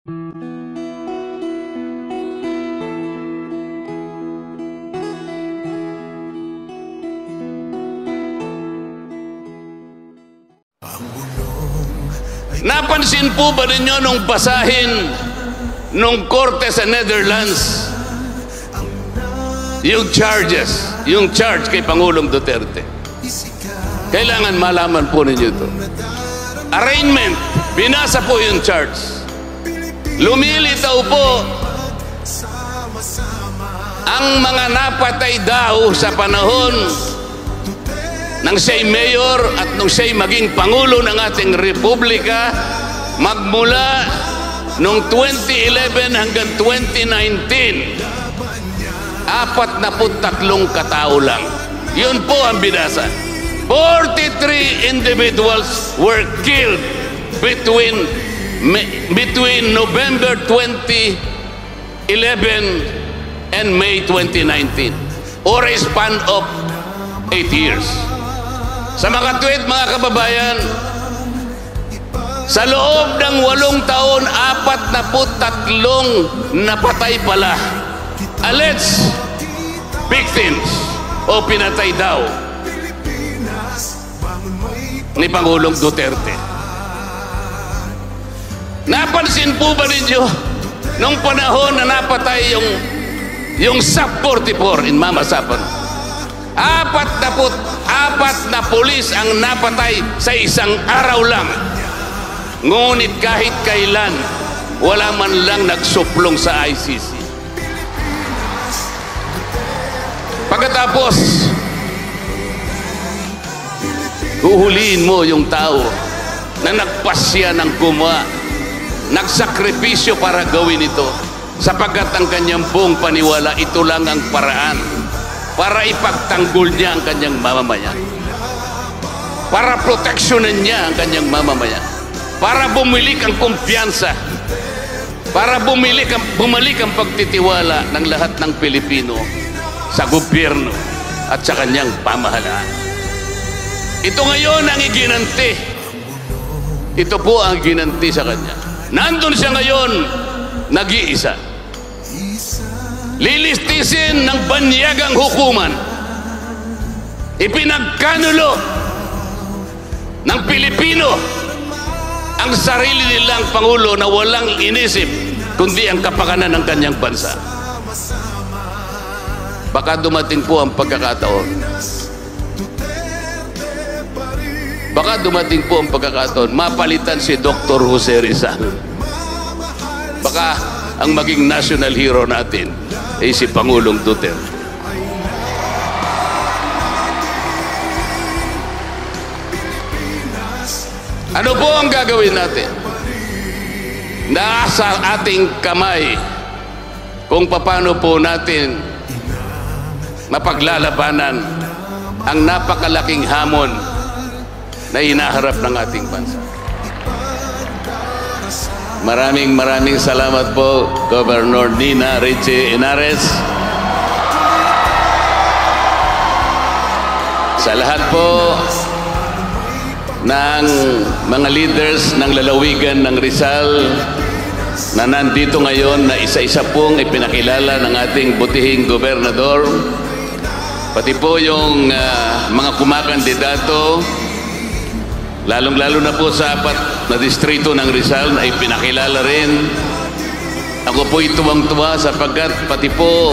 Napansin po ba ninyo nung basahin nung korte sa Netherlands yung charge kay Pangulong Duterte? Kailangan malaman po ninyo ito. Arraignment, binasa po yung charge. Lumilitaw po ang mga napatay daw sa panahon nang siya'y mayor at nung siya'y maging Pangulo ng ating Republika magmula noong 2011 hanggang 2019. 43 katao lang. Yun po ang binasa. 43 individuals were killed between November 2011 and May 2019, or a span of 8 years. Sa mga tweet, mga kababayan, sa loob ng 8 taon, 43 napatay pala. Alleged victims o pinatay daw ni Pangulong Duterte. Napansin po ba ninyo nung panahon na napatay yung SAP 44 in Mama Sapan? 44 na pulis ang napatay sa isang araw lang. Ngunit kahit kailan, wala man lang nagsuplong sa ICC. Pagkatapos, huhulihin mo yung tao na nagpasya ng gumawa, nagsakripisyo para gawin ito, sapagkat ang kanyang buong paniwala, ito lang ang paraan para ipagtanggol niya ang kanyang mamamayan, para proteksyonan niya ang kanyang mamamayan, para bumalik ang kumpiyansa, para bumalik ang pagtitiwala ng lahat ng Pilipino sa gobyerno at sa kanyang pamahalaan. Ito ngayon ang iginanti. Ito po ang ginanti sa kanya. Nandun siya ngayon, nag-iisa. Lilistisin ng banyagang hukuman. Ipinagkanulo ng Pilipino ang sarili nilang Pangulo na walang inisip kundi ang kapakanan ng kanyang bansa. Baka dumating po ang pagkakataon. Baka dumating po ang pagkakataon, mapalitan si Dr. Jose Rizal. Baka ang maging national hero natin ay si Pangulong Duterte. Ano po ang gagawin natin? Nasa ating kamay kung paano po natin mapaglalabanan ang napakalaking hamon na hinaharap ng ating bansa. Maraming salamat po, Governor Nina Richie Henares. Sa lahat po ng mga leaders ng lalawigan ng Rizal na nandito ngayon, na isa-isa pong ipinakilala ng ating butihing gobernador, pati po yung mga kumakandidato, lalong-lalo na po sa 4 na distrito ng Rizal na ipinakilala rin. Ako po'y tuwang-tuwa sapagkat pati po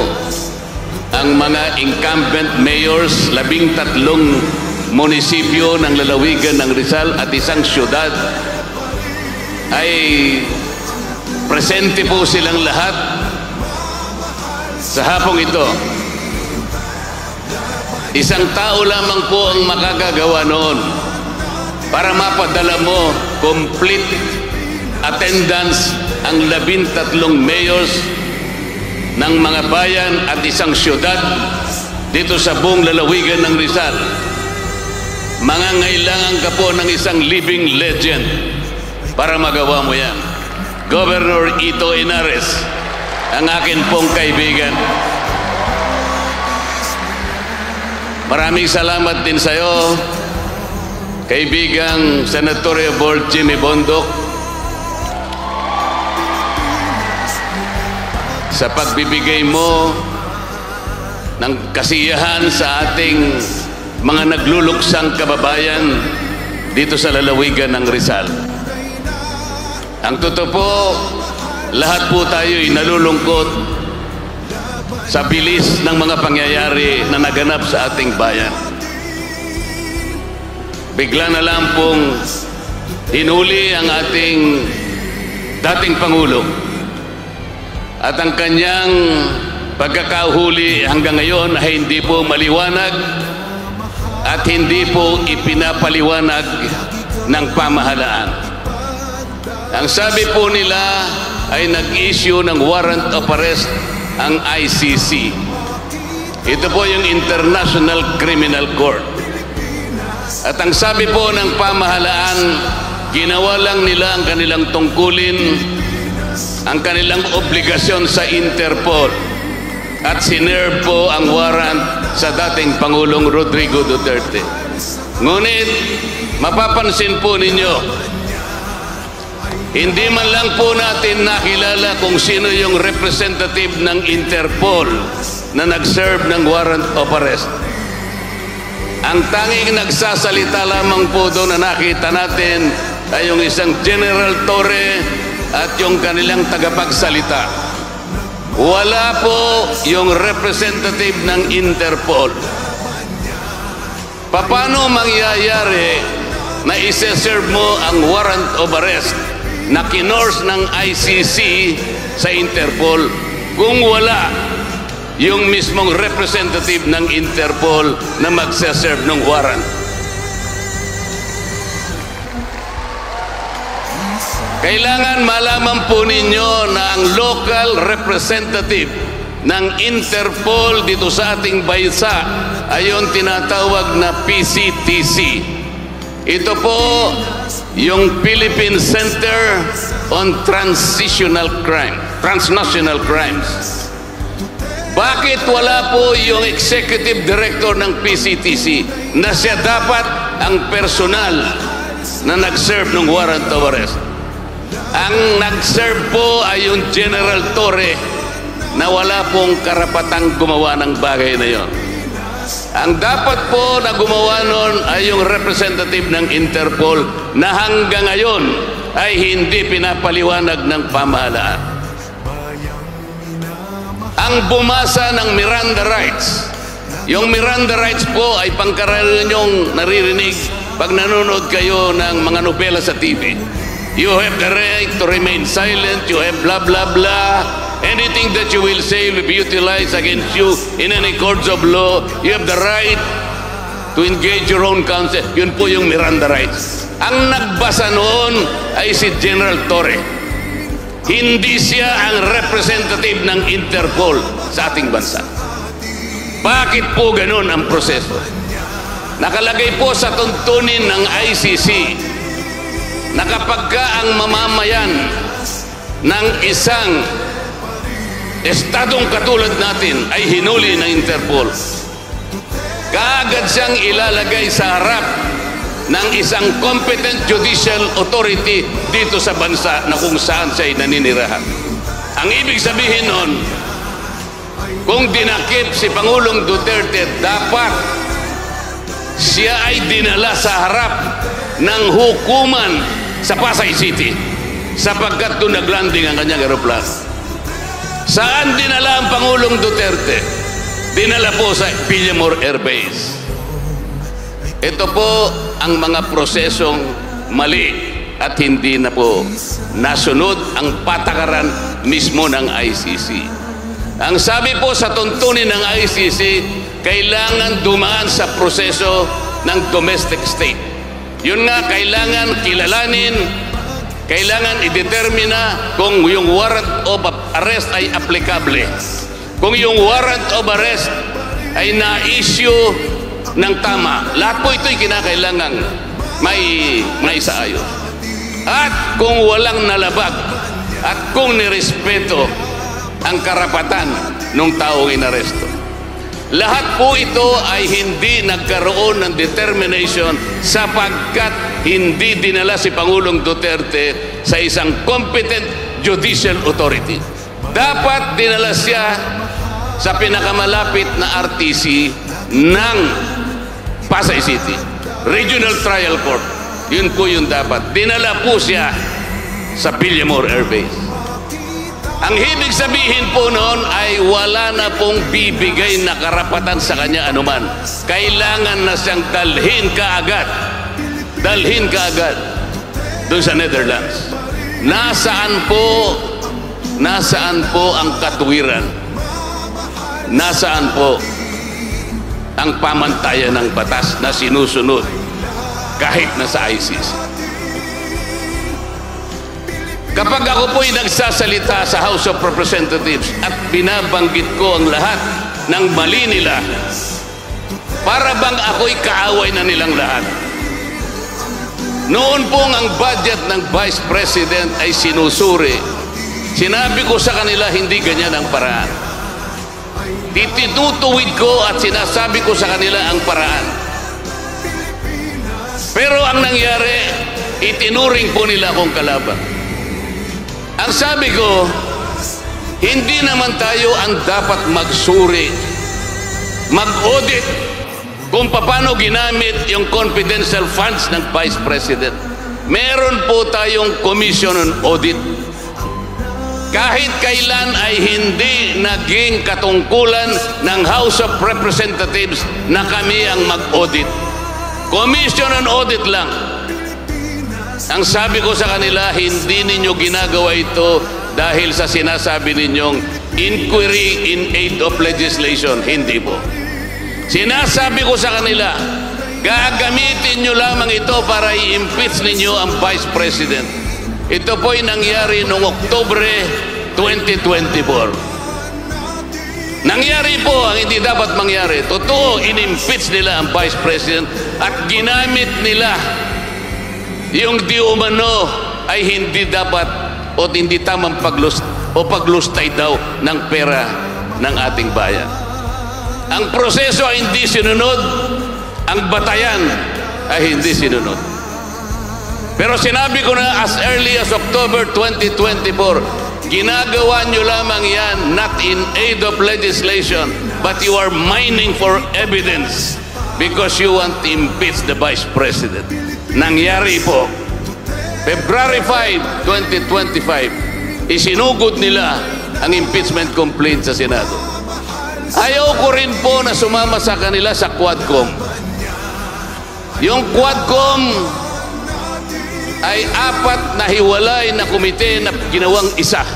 ang mga incumbent mayors, 13 munisipyo ng lalawigan ng Rizal at isang syudad ay presente po silang lahat sa hapong ito. Isang tao lamang po ang makakagawa noon para mapadala mo complete attendance ang 13 mayors ng mga bayan at isang syudad dito sa buong lalawigan ng Rizal. Mangangailangan ka po ng isang living legend para magawa mo yan. Governor Ito Henares, ang akin pong kaibigan. Maraming salamat din sa iyo, kaibigang Senatorial Board Jimmy Bondoc. sa pagbibigay mo ng kasiyahan sa ating mga nagluluksang kababayan dito sa lalawigan ng Rizal. Ang totoo po, lahat po tayo'y nalulungkot sa bilis ng mga pangyayari na naganap sa ating bayan. Bigla na lang pong hinuli ang ating dating Pangulo at ang kanyang pagkakahuli hanggang ngayon ay hindi po maliwanag at hindi po ipinapaliwanag ng pamahalaan. Ang sabi po nila ay nag-issue ng warrant of arrest ang ICC. Ito po yung International Criminal Court. At ang sabi po ng pamahalaan, ginawa lang nila ang kanilang tungkulin, ang kanilang obligasyon sa Interpol, at sinerve po ang warrant sa dating Pangulong Rodrigo Duterte. Ngunit mapapansin po ninyo, hindi man lang po natin nakilala kung sino yung representative ng Interpol na nag-serve ng warrant of arrest. Ang tanging nagsasalita lamang po doon na nakita natin ay yung isang General Torre at yung kanilang tagapagsalita. Wala po yung representative ng Interpol. Paano mangyayari na isa-serve mo ang warrant of arrest na kinors ng ICC sa Interpol kung wala yung mismong representative ng Interpol na magsaserve ng warrant? Kailangan malaman po ninyo na ang local representative ng Interpol dito sa ating bansa ay yung tinatawag na PCTC. Ito po yung Philippine Center on Transnational Crimes. Bakit wala po yung executive director ng PCTC na siya dapat ang personal na nag-serve ng warrant of arrest? Ang nag-serve po ay yung General Torre na wala pong karapatang gumawa ng bagay na yon. Ang dapat po na gumawa nun ay yung representative ng Interpol na hanggang ngayon ay hindi pinapaliwanag ng pamahalaan. Ang bumasa ng Miranda Rights. Yung Miranda Rights po ay pangkaraniwan yung naririnig pag nanonood kayo ng mga nobela sa TV. You have the right to remain silent. You have blah, blah, blah. Anything that you will say will be utilized against you in any courts of law. You have the right to engage your own counsel. Yun po yung Miranda Rights. Ang nagbasa noon ay si General Torre. Hindi siya ang representative ng Interpol sa ating bansa. Bakit po ganun ang proseso? Nakalagay po sa tuntunin ng ICC na kapag ang mamamayan ng isang estadong katulad natin ay hinuli ng Interpol, kaagad siyang ilalagay sa harap ng isang competent judicial authority dito sa bansa na kung saan siya naninirahan. Ang ibig sabihin nun, kung dinakip si Pangulong Duterte, dapat siya ay dinala sa harap ng hukuman sa Pasay City sapagkat doon naglanding ang kanyang aeroplano. Saan dinala ang Pangulong Duterte? Dinala po sa Villamor Air Base. Ito po ang mga prosesong mali at hindi na po nasunod ang patakaran mismo ng ICC. Ang sabi po sa tuntunin ng ICC, kailangan dumaan sa proseso ng domestic state. Yun nga, kailangan kilalanin, kailangan i-determina kung yung warrant of arrest ay applicable. Kung yung warrant of arrest ay na-issue ng tama. Lahat po ito'y kinakailangan may saayos. At kung walang nalabag at kung nirespeto ang karapatan ng taong inaresto. Lahat po ito ay hindi nagkaroon ng determination sapagkat hindi dinala si Pangulong Duterte sa isang competent judicial authority. dapat dinala siya sa pinakamalapit na RTC ng Pasay City, Regional Trial Court. Yun po yung dapat. Dinala po siya sa Villamor Air Base. Ang ibig sabihin po noon ay wala na pong bibigay na karapatan sa kanya anuman. Kailangan na siyang dalhin kaagad doon sa Netherlands. Nasaan po ang katuwiran? Nasaan po ang pamantayan ng batas na sinusunod kahit nasa ICC? Kapag ako po'y nagsasalita sa House of Representatives at binabanggit ko ang lahat ng mali nila, para bang ako'y kaaway na nilang lahat. Noon pong ang budget ng Vice President ay sinusuri, sinabi ko sa kanila hindi ganyan ang paraan. Titutuwid ko at sinasabi ko sa kanila ang paraan. Pero ang nangyari, itinuring po nila akong kalaban. Ang sabi ko, hindi naman tayo ang dapat magsuri, mag-audit kung paano ginamit yung confidential funds ng Vice President. Meron po tayong Commission on Audit. Kahit kailan ay hindi naging katungkulan ng House of Representatives na kami ang mag-audit. Commission on Audit lang. Ang sabi ko sa kanila, hindi ninyo ginagawa ito dahil sa sinasabi ninyong inquiry in aid of legislation. Hindi po. Sinasabi ko sa kanila, gagamitin nyo lamang ito para i-impeach ninyo ang Vice President. Ito po'y nangyari noong Oktubre 2024. Nangyari po ang hindi dapat mangyari. Totoo, in-impeach nila ang Vice President at ginamit nila yung di umano ay hindi dapat o hindi tamang paglustay daw ng pera ng ating bayan. Ang proseso ay hindi sinunod, ang batayan ay hindi sinunod. Pero sinabi ko na as early as October 2024, ginagawa nyo lamang yan not in aid of legislation, but you are mining for evidence because you want to impeach the Vice President. Nangyari po, February 5, 2025, isinugod nila ang impeachment complaint sa Senado. Ayaw ko rin po na sumama sa kanila sa Quadcom. Yung Quadcom ay 4 na hiwalay na komite na ginawang isa.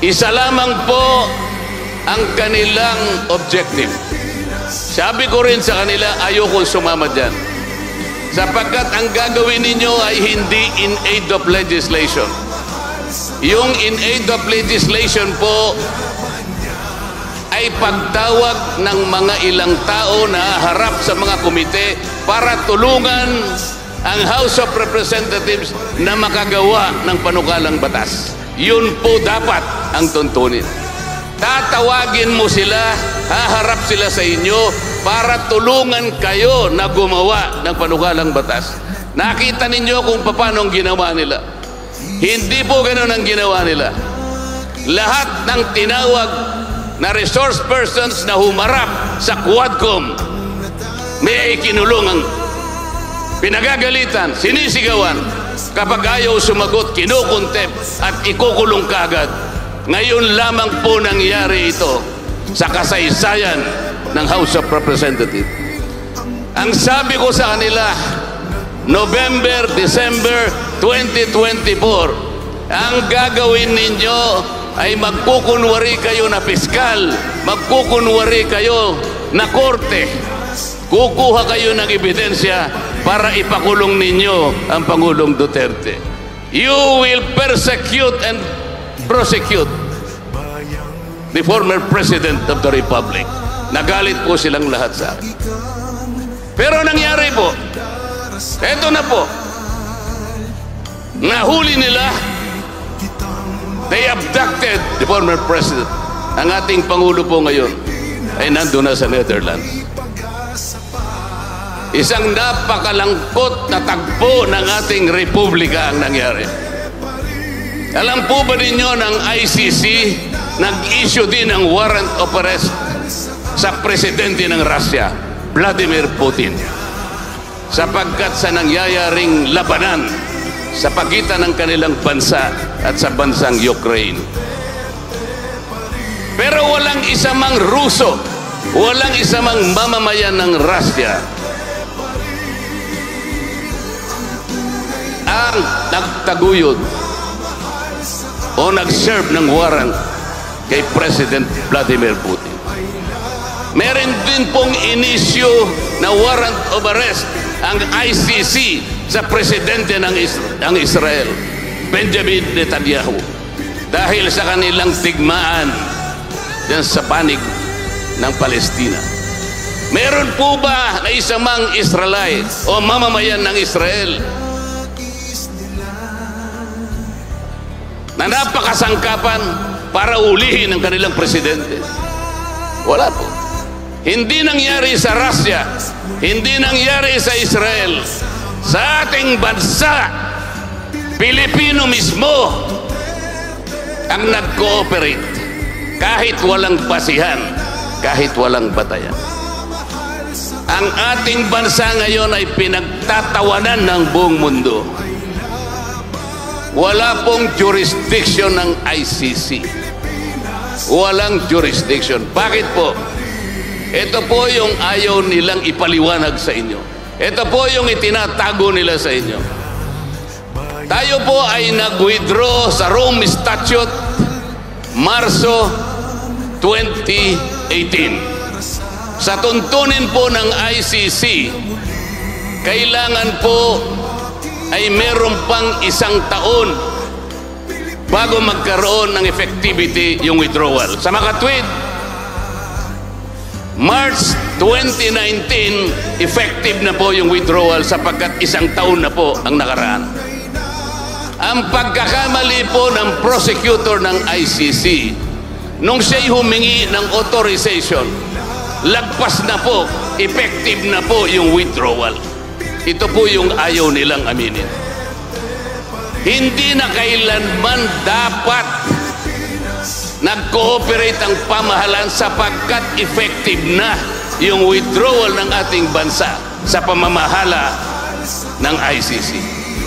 Isa lamang po ang kanilang objective. Sabi ko rin sa kanila, ayaw kong sumama dyan. Sapagkat ang gagawin ninyo ay hindi in aid of legislation. Yung in aid of legislation po ay pagtawag ng mga ilang tao na harap sa mga komite para tulungan ang House of Representatives na makagawa ng panukalang batas. Yun po dapat ang tuntunin. Tatawagin mo sila, haharap sila sa inyo para tulungan kayo na gumawa ng panukalang batas. Nakita ninyo kung paano ang ginawa nila. Hindi po ganoon ang ginawa nila. Lahat ng tinawag na resource persons na humarap sa Quadcom, may ikinulong ang pinagagalitan, sinisigawan. Kapag ayaw sumagot, kinukontep at ikukulong kagad. Ngayon lamang po nangyari ito sa kasaysayan ng House of Representatives. Ang sabi ko sa kanila, November, December 2024, ang gagawin ninyo ay magkukunwari kayo na piskal, magkukunwari kayo na korte. Kukuha kayo ng ebidensya para ipakulong ninyo ang Pangulong Duterte. You will persecute and prosecute the former President of the Republic. Nagalit po silang lahat sa akin. Pero nangyari po, eto na po, nahuli nila, they abducted the former President. Ang ating Pangulo po ngayon ay nandun na sa Netherlands. Isang napakalangkot na tagpo ng ating Republika ang nangyari. Alam po ba ninyo ng ICC nag-issue din ng warrant of arrest sa presidente ng Russia, Vladimir Putin, sapagkat sa nangyayaring labanan sa pagitan ng kanilang bansa at sa bansang Ukraine. Pero walang isa mang Ruso, walang isa mang mamamayan ng Russia ang nagtaguyod o nag-serve ng warrant kay President Vladimir Putin. Meron din pong inisyu na warrant of arrest ang ICC sa presidente ng Israel, Benjamin Netanyahu, dahil sa kanilang tigmaan dyan sa panig ng Palestina. Meron po ba na isang mang Israelite o mamamayan ng Israel na napakasangkapan para ulihin ang kanilang presidente? Wala po. Hindi nangyari sa Russia, hindi nangyari sa Israel. Sa ating bansa, Pilipino mismo ang nag-cooperate kahit walang basihan, kahit walang batayan. Ang ating bansa ngayon ay pinagtatawanan ng buong mundo. Wala pong jurisdiction ng ICC. Walang jurisdiction. Bakit po? Ito po yung ayaw nilang ipaliwanag sa inyo. Ito po yung itinatago nila sa inyo. Tayo po ay nag-withdraw sa Rome Statute Marso 2018. Sa tuntunin po ng ICC, kailangan po ay meron pang 1 taon bago magkaroon ng effectivity yung withdrawal. Sa makatwid, March 2019, effective na po yung withdrawal sapagkat 1 taon na po ang nakaraan. Ang pagkakamali po ng prosecutor ng ICC, nung siya'y humingi ng authorization, lagpas na po, effective na po yung withdrawal. Ito po yung ayaw nilang aminin. Hindi na kailanman dapat nag-cooperate ang pamahalaan sapagkat effective na yung withdrawal ng ating bansa sa pamamahala ng ICC.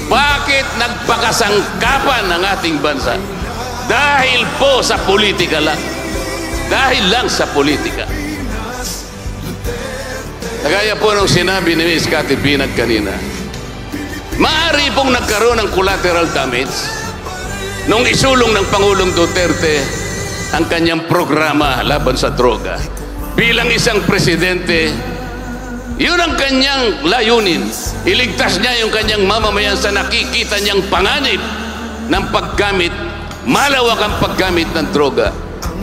Bakit nagpakasangkapan ng ating bansa? Dahil po sa politika lang. Dahil lang sa politika. Kagaya po nung sinabi ni Ms. Cathy Binag kanina, maaari pong nagkaroon ng collateral damage nung isulong ng Pangulong Duterte ang kanyang programa laban sa droga. Bilang isang presidente, yun ang kanyang layunin. Iligtas niya yung kanyang mamamayan sa nakikita niyang panganib ng paggamit, malawak ang paggamit ng droga.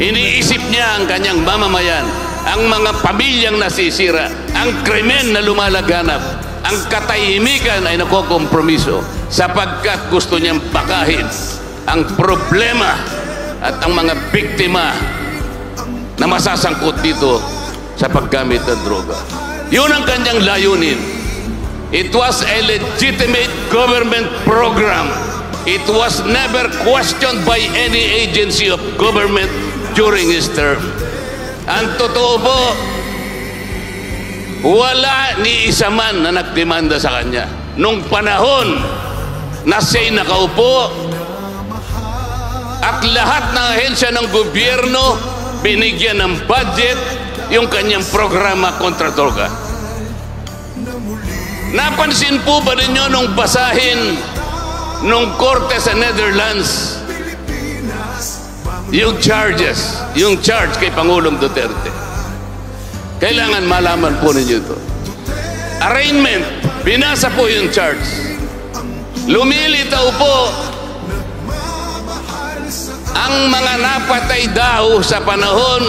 Iniisip niya ang kanyang mamamayan, ang mga pamilyang nasisira, ang krimen na lumalaganap, ang katahimikan ay nakokompromiso sapagkat gusto niyang bakahin ang problema at ang mga biktima na masasangkot dito sa paggamit ng droga. Yun ang kanyang layunin. It was a legitimate government program. It was never questioned by any agency of government during his term. Ang totoo po, wala ni isa man na nagdemanda sa kanya. Nung panahon na siya'y nakaupo, at lahat ng ahensya ng gobyerno binigyan ng budget yung kanyang programa kontra droga. Napansin po ba ninyo nung basahin nung korte sa Netherlands yung charge kay Pangulong Duterte? Kailangan malaman po ninyo ito. Arraignment, binasa po yung charge. Lumilitaw po ang mga napatay daw sa panahon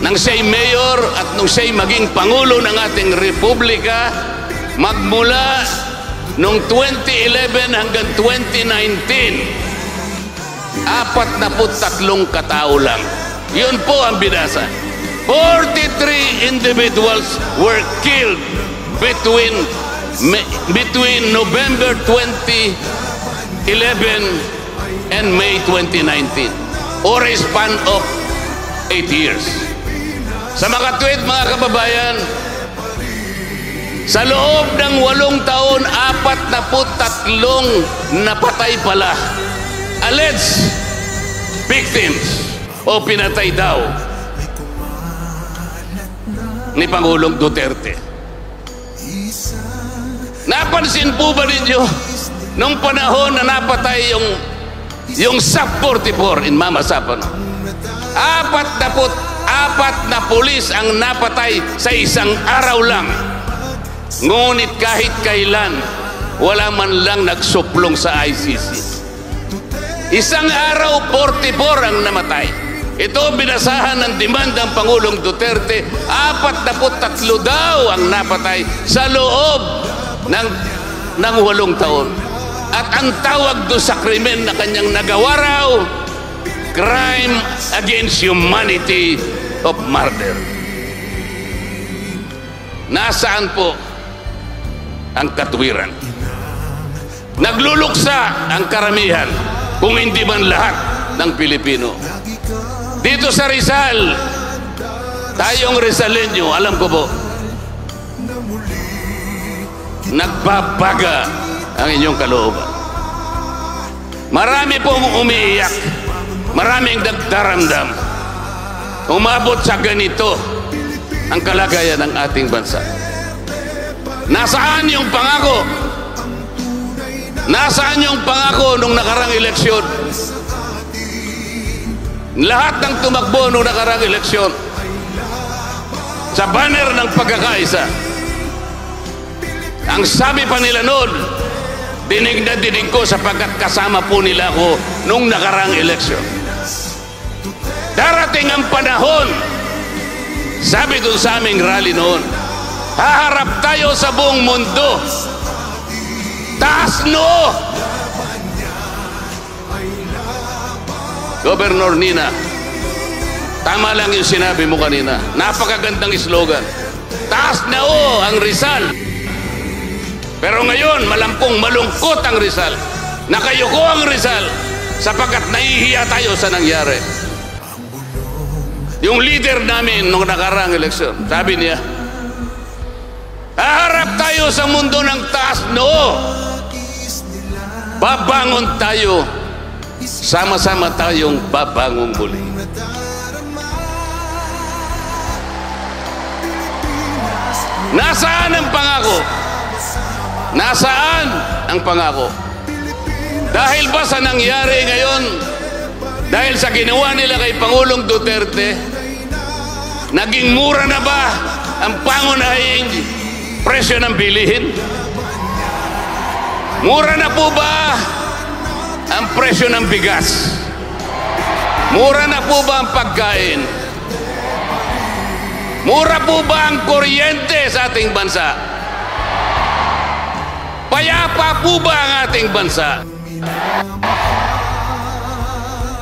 nang siya'y mayor at nung siya'y maging pangulo ng ating republika, magmula nung 2011 hanggang 2019, 43 katao lang. Yun po ang binasa. 43 individuals were killed between November 2011 and May 2019, or a span of 8 years. Sa makatwid, mga kababayan, sa loob ng 8 taon, 43 napatay pala. Alleged victims o pinatay daw ni Pangulong Duterte. Napansin po ba ninyo nung panahon na napatay yung SAP-44 in Mama Sapano? 44 na pulis ang napatay sa isang araw lang. Ngunit kahit kailan, wala man lang nagsuplong sa ICC. Isang araw, 44 ang namatay. Ito binasahan ng demand ng Pangulong Duterte. 43 daw ang napatay sa loob ng 8 taon. At ang tawag doon sa krimen na kanyang nagawa raw, crime against humanity of murder. Nasaan po ang katwiran? Nagluluksa ang karamihan, kung hindi man lahat ng Pilipino. Dito sa Rizal, tayong Rizalenyo, alam ko po, nagbabaga ang inyong kalooban. Marami pong umiiyak, maraming nagdaramdam. Umabot sa ganito ang kalagayan ng ating bansa. Nasaan yung pangako? Nasaan yung pangako nung nakarang eleksyon? Lahat ng tumakbo nung nakarang eleksyon sa banner ng pagkakaisa, ang sabi pa nila noon, dinig na dinig ko sapagkat kasama po nila ako nung nakarang eleksyon. Darating ang panahon, sabi dun sa aming rally noon, haharap tayo sa buong mundo. Taas noo! Governor Nina, tama lang yung sinabi mo kanina. Napakagandang slogan. Taas noo ang Rizal. Pero ngayon, malungkot ang Rizal. Nakayuko ang Rizal sapagkat nahihiya tayo sa nangyari. Yung leader namin nung nakarang eleksyon, sabi niya, haharap tayo sa mundo ng taas noo. Babangon tayo, sama-sama tayong babangon muli. Nasaan ang pangako? Nasaan ang pangako? Dahil ba sa nangyari ngayon, dahil sa ginawa nila kay Pangulong Duterte, naging mura na ba ang pangunahing presyo ng bilihin? Mura na po ba ang presyo ng bigas? Mura na po ba ang pagkain? Mura po ba ang kuryente sa ating bansa? Payapa po ba ang ating bansa?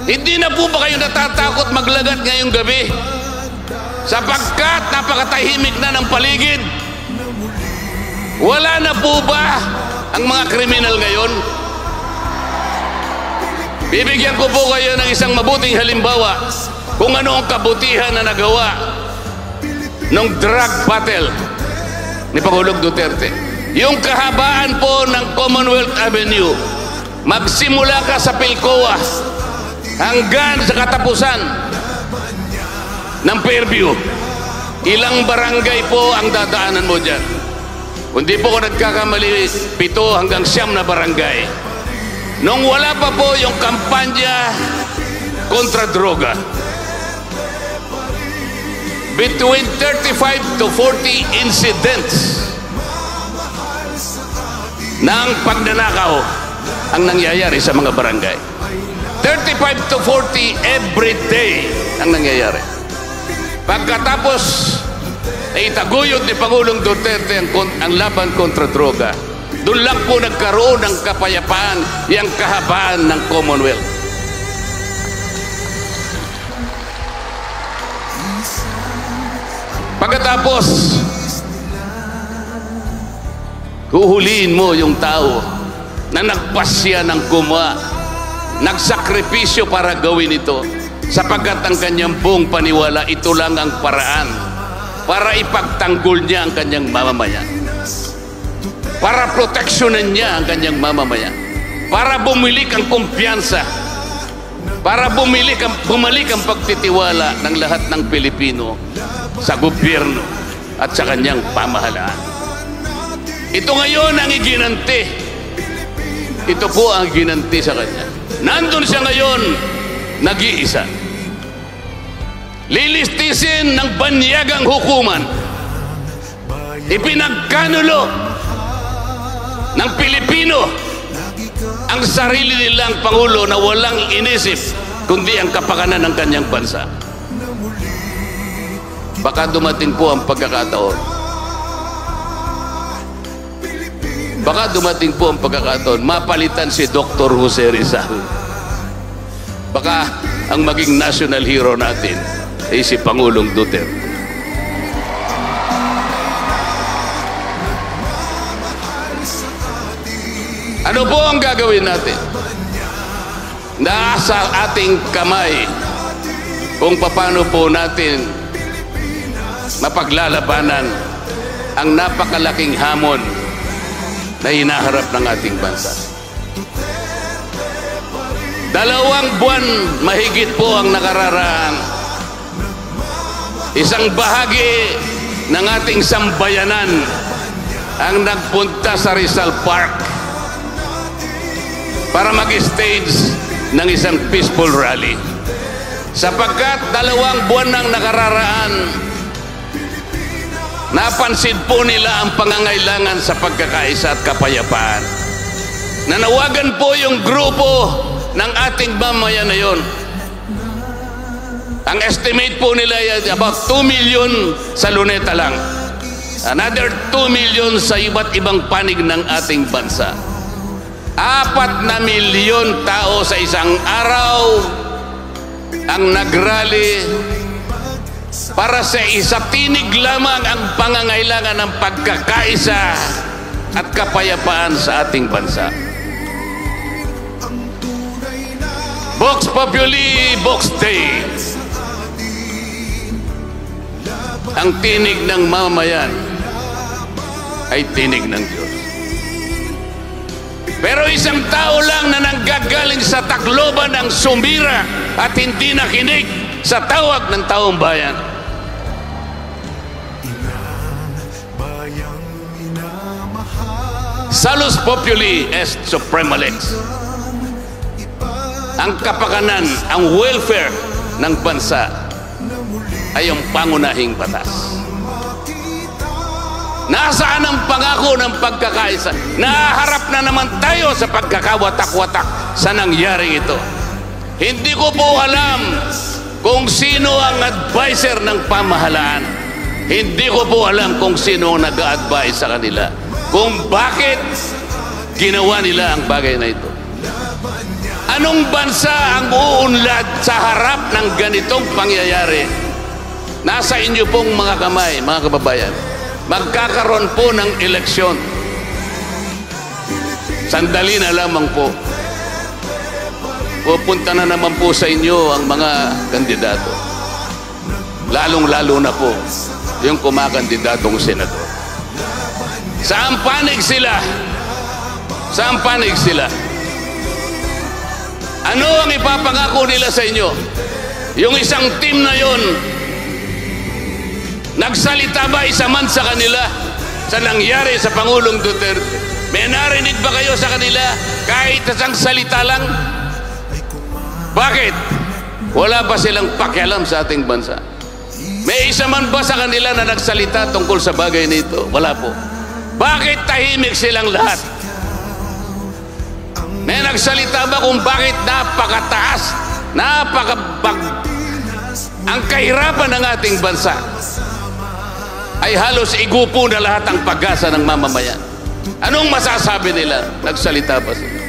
Hindi na po ba kayo natatakot maglagat ngayong gabi? Sapagkat napakatahimik na ng paligid. Wala na po ba ang mga kriminal ngayon? Bibigyan ko po kayo ng isang mabuting halimbawa kung ano ang kabutihan na nagawa ng drug battle ni Pangulong Duterte. Yung kahabaan po ng Commonwealth Avenue, magsimula ka sa Pilcoa hanggang sa katapusan ng Fairview. Ilang barangay po ang dadaanan mo dyan? Kundi po ko nagkakamali, 7 hanggang 9 na barangay. Nung wala pa po yung kampanya kontra droga, between 35 to 40 incidents ng pagnanakaw ang nangyayari sa mga barangay. 35 to 40 every day ang nangyayari. Pagkatapos ay itaguyod ni Pangulong Duterte ang laban kontra droga, doon lang po nagkaroon ng kapayapaan, yung kahabaan ng Commonwealth. Pagkatapos, huhulihin mo yung tao na nagpasya ng gumawa nagsakripisyo para gawin ito sapagkat ang kanyang buong paniwala, ito lang ang paraan para ipagtanggol niya ang kanyang mamamayan, para proteksyonan niya ang kanyang mamamayan, para bumalik ang kumpiyansa, para bumalik ang pagtitiwala ng lahat ng Pilipino sa gobyerno at sa kanyang pamahalaan. Ito ngayon ang iginanti. Ito po ang ginanti sa kanya. Nandun siya ngayon, nag-iisa. Lilistisin ng banyagang hukuman. Ipinagkanulo ng Pilipino ang sarili nilang Pangulo na walang inisip kundi ang kapakanan ng kanyang bansa. Baka dumating po ang pagkakataon. Baka dumating po ang pagkakataon, mapalitan si Dr. Jose Rizal. Baka ang maging national hero natin ay si Pangulong Duterte. Ano po ang gagawin natin? Nasa ating kamay kung paano po natin mapaglalabanan ang napakalaking hamon na hinaharap ng ating bansa. 2 buwan mahigit po ang nakararaan. Isang bahagi ng ating sambayanan ang nagpunta sa Rizal Park para mag-stage ng isang peaceful rally. Sapagkat 2 buwan nang nakararaan, napansin po nila ang pangangailangan sa pagkakaisa at kapayapaan. Nanawagan po yung grupo ng ating mamayan na yun. Ang estimate po nila ay about 2 million sa Luneta lang. Another 2 million sa iba't ibang panig ng ating bansa. 4 na milyon tao sa isang araw ang nagrally para sa tinig lamang ang pangangailangan ng pagkakaisa at kapayapaan sa ating bansa. Vox Populi, Vox Dei. Ang tinig ng mamamayan ay tinig ng Diyos. Pero isang tao lang na nanggagaling sa Tacloban ang sumira at hindi nakinig sa tawag ng taong bayan. Salus Populi est Suprema Lex. Ang kapakanan, ang welfare ng bansa ay ang pangunahing batas. Nasaan ang pangako ng pagkakaisa? Naharap na naman tayo sa pagkakawatak-watak sa nangyari ito. Hindi ko po alam kung sino ang advisor ng pamahalaan. Hindi ko po alam kung sino ang nag-a-advise sa kanila. Kung bakit ginawa nila ang bagay na ito. Anong bansa ang uunlad sa harap ng ganitong pangyayari? Nasa inyo pong mga kamay, mga kababayan. Magkakaroon po ng eleksyon. Sandali na lamang po. Pupunta na naman po sa inyo ang mga kandidato. Lalong-lalo na po yung kumakandidatong senador. Saan panig sila? Saan panig sila? Ano ang ipapangako nila sa inyo? Yung isang team na yon, nagsalita ba isa man sa kanila sa nangyari sa Pangulong Duterte? May narinig ba kayo sa kanila kahit isang salita lang? Bakit? Wala ba silang pakialam sa ating bansa? May isa man ba sa kanila na nagsalita tungkol sa bagay nito? Wala po. Bakit tahimik silang lahat? May nagsalita ba kung bakit napakataas, ang kahirapan ng ating bansa ay halos igupo na lahat ang pag-asa ng mamamayan? Anong masasabi nila? Nagsalita ba sila?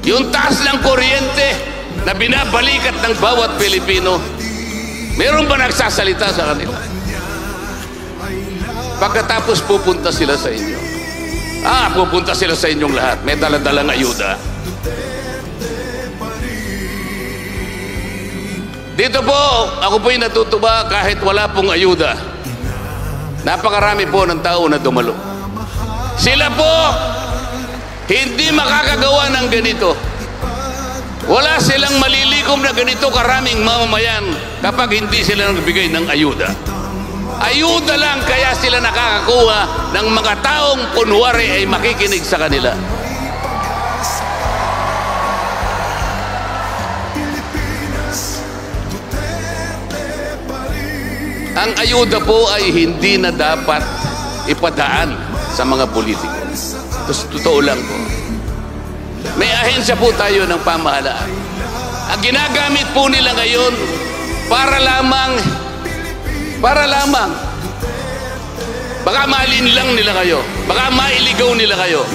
Yung taas ng kuryente na binabalikat ng bawat Pilipino, meron ba nagsasalita sa kanila? Pagkatapos pupunta sila sa inyo. Pupunta sila sa inyong lahat. May dala-dalang ayuda. Dito po, ako po'y natutuwa kahit wala pong ayuda. Napakarami po ng tao na dumalo. Sila po, hindi makakagawa ng ganito. Wala silang malilikom na ganito karaming mamamayan kapag hindi sila nagbigay ng ayuda. Ayuda lang kaya sila nakakakuha ng mga taong kunwari ay makikinig sa kanila. Ang ayuda po ay hindi na dapat ipadaan sa mga politiko. Totoo lang po. May ahensya po tayo ng pamahalaan. Ang ginagamit po nila ngayon para lamang baka malinlang nila kayo, baka mailigaw nila kayo.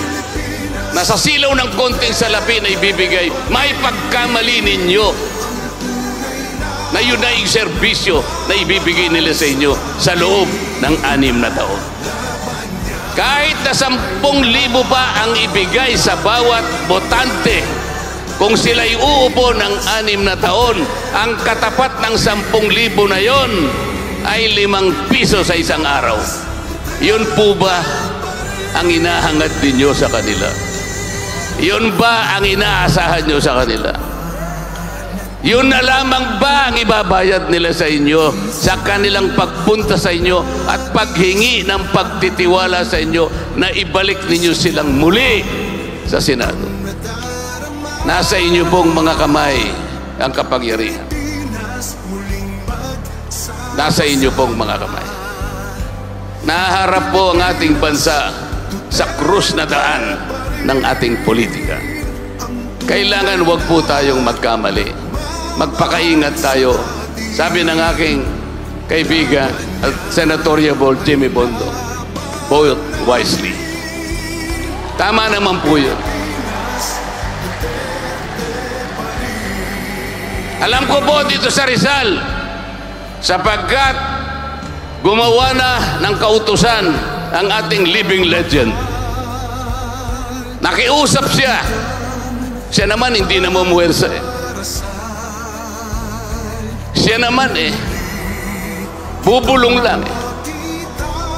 Nasa silaw ng konting salapi na ibibigay, may pagkamali ninyo na yun na yung serbisyo na ibibigay nila sa inyo sa loob ng 6 na taon. Kahit na 10,000 pa ang ibigay sa bawat botante, kung sila'y uupo ng 6 na taon, ang katapat ng 10,000 na yon ay 5 piso sa isang araw. Yun po ba ang inahangad ninyo sa kanila? Yun ba ang inaasahan nyo sa kanila? Yun na lamang ba ang ibabayad nila sa inyo sa kanilang pagpunta sa inyo at paghingi ng pagtitiwala sa inyo na ibalik ninyo silang muli sa Senado? Nasa inyo pong mga kamay ang kapangyarihan. Nasa inyo pong mga kamay. Naharap po ang ating bansa sa krus na daan ng ating politika. Kailangan wag po tayong magkamali. Magpakaingat tayo. Sabi ng aking kaibigan at senatoriable Jimmy Bondo, vote wisely. Tama naman po yun. Alam ko po dito sa Rizal, sapagkat gumawa na ng kautusan ang ating living legend. Nakiusap siya. Siya naman hindi na mumuwersa eh. Siya naman bubulong lang eh.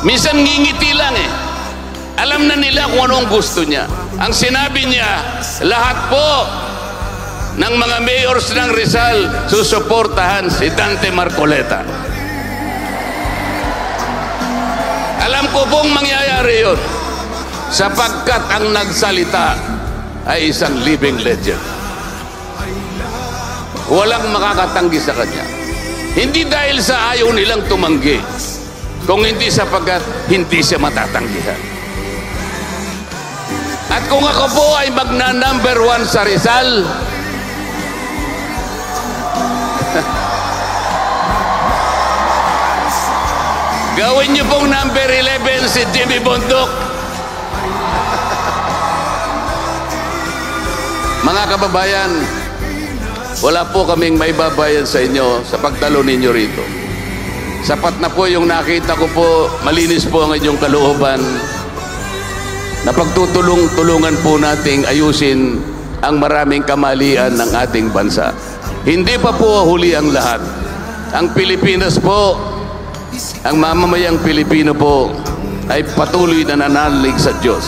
Minsan ngingiti lang eh. Alam na nila kung anong gusto niya. Ang sinabi niya, lahat po ng mga mayors ng Rizal susuportahan si Dante Marcoleta. Alam ko pong mangyayari yun sapagkat ang nagsalita ay isang living legend. Walang makakatanggi sa kanya. Hindi dahil sa ayaw nilang tumanggi, kung hindi sapagkat hindi siya matatanggihan. At kung ako po ay magna-number 1 sa Rizal, gawin niyo pong number 11 si Jimmy Bondok. Mga kababayan, wala po kaming may babayan sa inyo sa pagdalo ninyo rito. Sapat na po yung nakita ko po, malinis po ang inyong kalooban na pagtutulong-tulungan po nating ayusin ang maraming kamalian ng ating bansa. Hindi pa po huli ang lahat. Ang Pilipinas po, ang mamamayang Pilipino po ay patuloy na nananalig sa Diyos.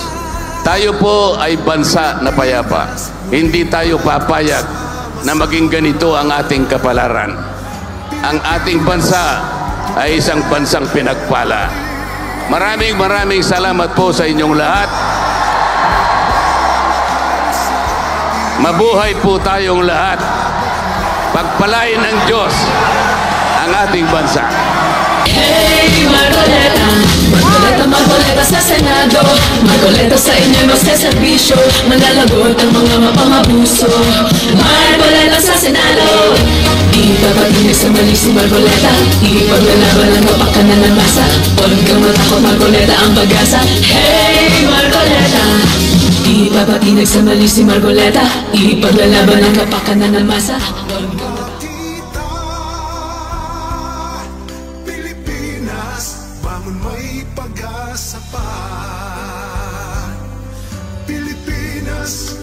Tayo po ay bansa na payapa. Hindi tayo papayag na maging ganito ang ating kapalaran. Ang ating bansa ay isang bansang pinagpala. Maraming salamat po sa inyong lahat. Mabuhay po tayong lahat. Pagpalain ng Diyos ang ating bansa. Hey, Marcoleta, Marcoleta, Marcoleta sa Senado, Marcoleta sa inyo mas serbisyo, manlalagot ang mga mapamabuso. Marcoleta sa Senado, ipapatinig sa mali si Marcoleta, ipaglalaban ang kapakanan ng masa. Huwag kang matakot, Marcoleta ang pag-asa. Hey, Marcoleta, ipapatinig sa mali si Marcoleta, ipaglalaban ang kapakanan ng masa. Huwag kang bangon may pag-asa pa. Pilipinas,